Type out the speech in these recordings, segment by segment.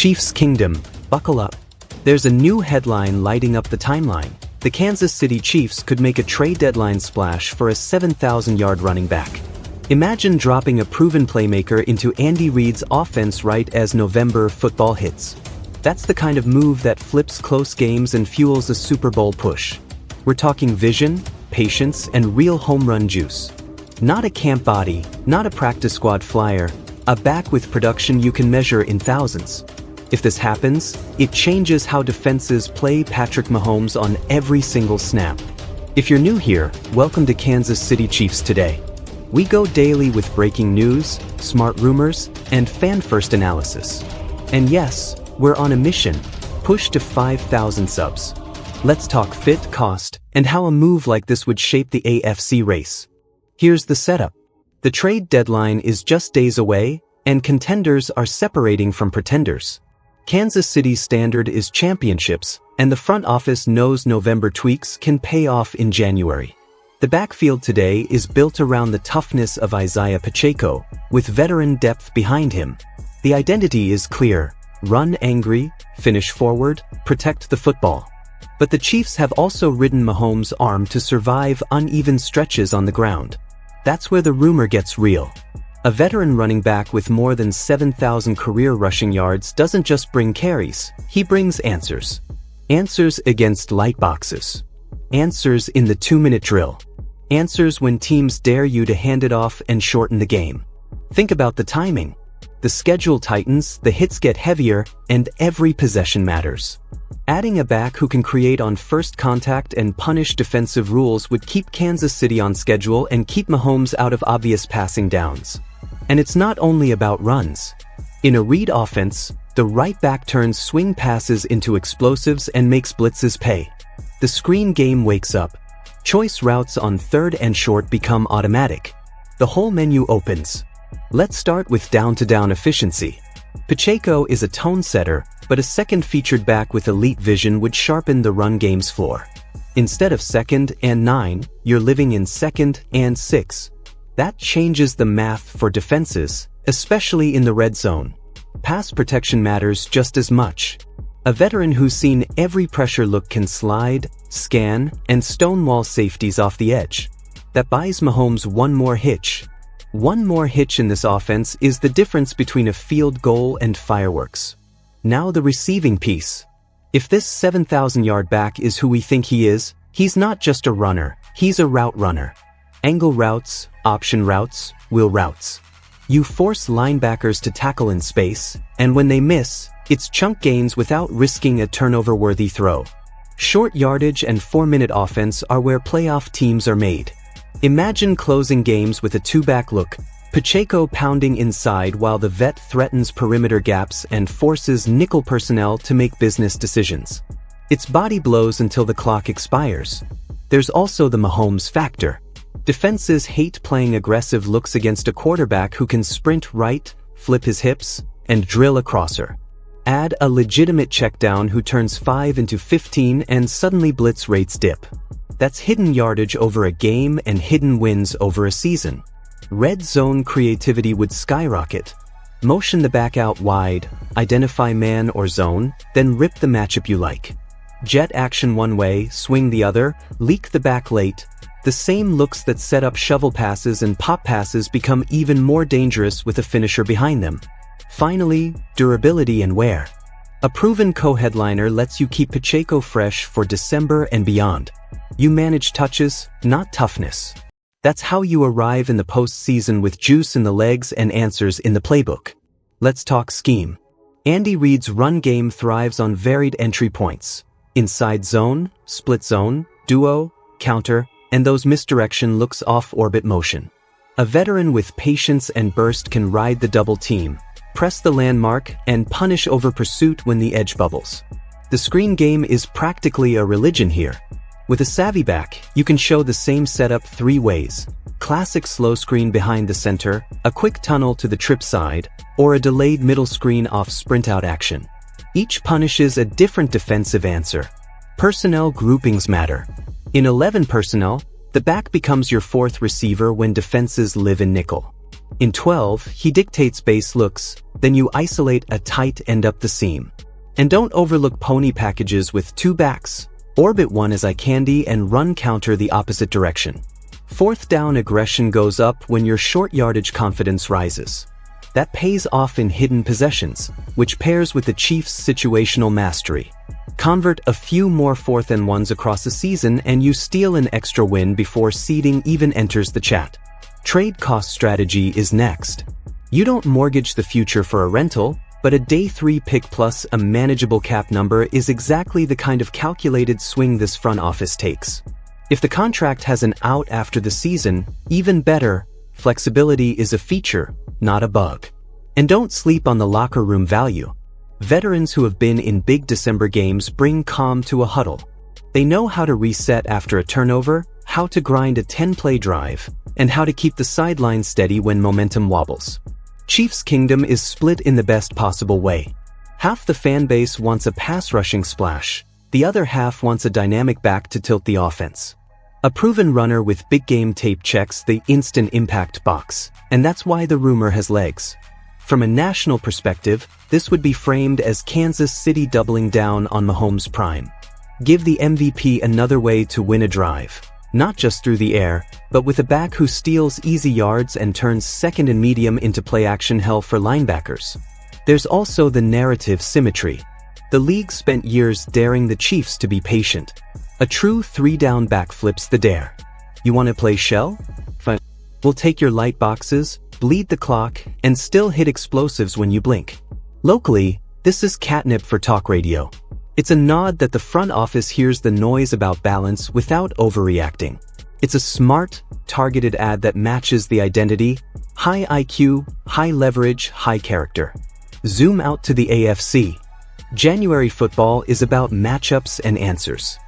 Chiefs Kingdom, buckle up. There's a new headline lighting up the timeline. The Kansas City Chiefs could make a trade deadline splash for a 7,000-yard running back. Imagine dropping a proven playmaker into Andy Reid's offense right as November football hits. That's the kind of move that flips close games and fuels a Super Bowl push. We're talking vision, patience, and real home run juice. Not a camp body, not a practice squad flyer, a back with production you can measure in thousands. If this happens, it changes how defenses play Patrick Mahomes on every single snap. If you're new here, welcome to Kansas City Chiefs Today. We go daily with breaking news, smart rumors, and fan-first analysis. And yes, we're on a mission, push to 5,000 subs. Let's talk fit, cost, and how a move like this would shape the AFC race. Here's the setup. The trade deadline is just days away, and contenders are separating from pretenders. Kansas City's standard is championships, and the front office knows November tweaks can pay off in January. The backfield today is built around the toughness of Isaiah Pacheco, with veteran depth behind him. The identity is clear: run angry, finish forward, protect the football. But the Chiefs have also ridden Mahomes' arm to survive uneven stretches on the ground. That's where the rumor gets real. A veteran running back with more than 7,000 career rushing yards doesn't just bring carries, he brings answers. Answers against light boxes. Answers in the 2-minute drill. Answers when teams dare you to hand it off and shorten the game. Think about the timing. The schedule tightens, the hits get heavier, and every possession matters. Adding a back who can create on first contact and punish defensive rules would keep Kansas City on schedule and keep Mahomes out of obvious passing downs. And it's not only about runs. In a read offense, the right back turns swing passes into explosives and makes blitzes pay. The screen game wakes up. Choice routes on third and short become automatic. The whole menu opens. Let's start with down-to-down efficiency. Pacheco is a tone setter, but a second featured back with elite vision would sharpen the run game's floor. Instead of 2nd and 9, you're living in 2nd and 6. That changes the math for defenses, especially in the red zone. Pass protection matters just as much. A veteran who's seen every pressure look can slide, scan, and stonewall safeties off the edge. That buys Mahomes one more hitch. One more hitch in this offense is the difference between a field goal and fireworks. Now the receiving piece. If this 7,000-yard back is who we think he is, he's not just a runner, he's a route runner. Angle routes, option routes, wheel routes. You force linebackers to tackle in space, and when they miss, it's chunk gains without risking a turnover-worthy throw. Short yardage and 4-minute offense are where playoff teams are made. Imagine closing games with a 2-back look, Pacheco pounding inside while the vet threatens perimeter gaps and forces nickel personnel to make business decisions. It's body blows until the clock expires. There's also the Mahomes factor. Defenses hate playing aggressive looks against a quarterback who can sprint right, flip his hips, and drill a crosser. Add a legitimate checkdown who turns 5 into 15 and suddenly blitz rates dip. That's hidden yardage over a game and hidden wins over a season. Red zone creativity would skyrocket. Motion the back out wide, identify man or zone, then rip the matchup you like. Jet action one way, swing the other, leak the back late. The same looks that set up shovel passes and pop passes become even more dangerous with a finisher behind them. Finally, durability and wear. A proven co-headliner lets you keep Pacheco fresh for December and beyond. You manage touches, not toughness. That's how you arrive in the postseason with juice in the legs and answers in the playbook. Let's talk scheme. Andy Reid's run game thrives on varied entry points. Inside zone, split zone, duo, counter, and those misdirection looks off-orbit motion. A veteran with patience and burst can ride the double team, press the landmark, and punish over pursuit when the edge bubbles. The screen game is practically a religion here. With a savvy back, you can show the same setup 3 ways. Classic slow screen behind the center, a quick tunnel to the trip side, or a delayed middle screen off sprint out action. Each punishes a different defensive answer. Personnel groupings matter. In 11 personnel, the back becomes your 4th receiver when defenses live in nickel. In 12, he dictates base looks, then you isolate a tight end up the seam. And don't overlook pony packages with 2 backs. Orbit one as eye candy and run counter the opposite direction. 4th down aggression goes up when your short yardage confidence rises. That pays off in hidden possessions, which pairs with the Chiefs' situational mastery. Convert a few more 4th and 1s across the season and you steal an extra win before seeding even enters the chat. Trade cost strategy is next. You don't mortgage the future for a rental, but a day 3 pick plus a manageable cap number is exactly the kind of calculated swing this front office takes. If the contract has an out after the season, even better, flexibility is a feature, not a bug. And don't sleep on the locker room value. Veterans who have been in big December games bring calm to a huddle. They know how to reset after a turnover, how to grind a 10-play drive, and how to keep the sideline steady when momentum wobbles. Chiefs Kingdom is split in the best possible way. Half the fan base wants a pass-rushing splash, the other half wants a dynamic back to tilt the offense. A proven runner with big game tape checks the instant impact box, and that's why the rumor has legs. From a national perspective, this would be framed as Kansas City doubling down on Mahomes' prime. Give the MVP another way to win a drive, not just through the air, but with a back who steals easy yards and turns second and medium into play-action hell for linebackers. There's also the narrative symmetry. The league spent years daring the Chiefs to be patient. A true 3-down back flips the dare. You want to play shell? Fine. We'll take your light boxes, bleed the clock, and still hit explosives when you blink. Locally, this is catnip for talk radio. It's a nod that the front office hears the noise about balance without overreacting. It's a smart, targeted ad that matches the identity: high IQ, high leverage, high character. Zoom out to the AFC. January football is about matchups and answers.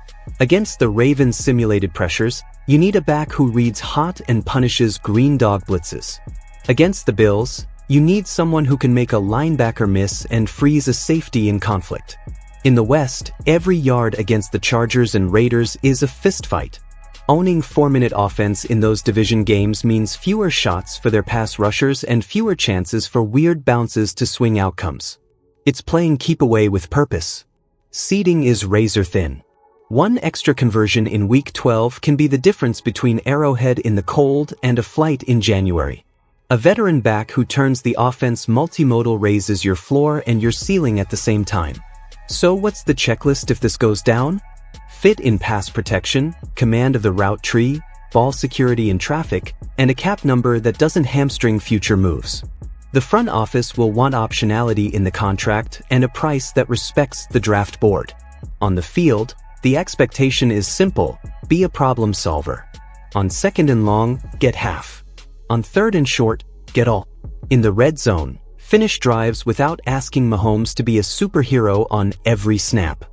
Against the Ravens' simulated pressures, you need a back who reads hot and punishes green dog blitzes. Against the Bills, you need someone who can make a linebacker miss and freeze a safety in conflict. In the West, every yard against the Chargers and Raiders is a fistfight. Owning 4-minute offense in those division games means fewer shots for their pass rushers and fewer chances for weird bounces to swing outcomes. It's playing keep away with purpose. Seeding is razor thin. One extra conversion in Week 12 can be the difference between Arrowhead in the cold and a flight in January. A veteran back who turns the offense multimodal raises your floor and your ceiling at the same time. So what's the checklist if this goes down? Fit in pass protection, command of the route tree, ball security in traffic, and a cap number that doesn't hamstring future moves. The front office will want optionality in the contract and a price that respects the draft board. On the field, the expectation is simple: be a problem solver. On 2nd and long, get half. On 3rd and short, get all. In the red zone, finish drives without asking Mahomes to be a superhero on every snap.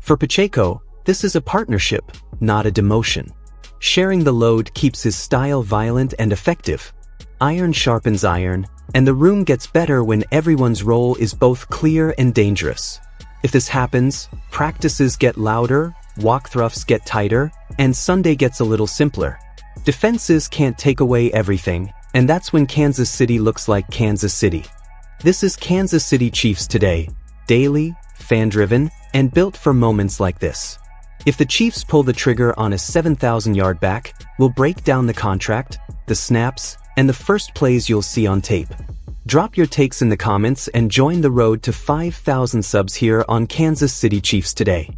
For Pacheco, this is a partnership, not a demotion. Sharing the load keeps his style violent and effective. Iron sharpens iron, and the room gets better when everyone's role is both clear and dangerous. If this happens, practices get louder, walkthroughs get tighter, and Sunday gets a little simpler. Defenses can't take away everything, and that's when Kansas City looks like Kansas City. This is Kansas City Chiefs today, daily, fan-driven, and built for moments like this. If the Chiefs pull the trigger on a 7,000-yard back, we'll break down the contract, the snaps, and the first plays you'll see on tape. Drop your takes in the comments and join the road to 5,000 subs here on Kansas City Chiefs Today.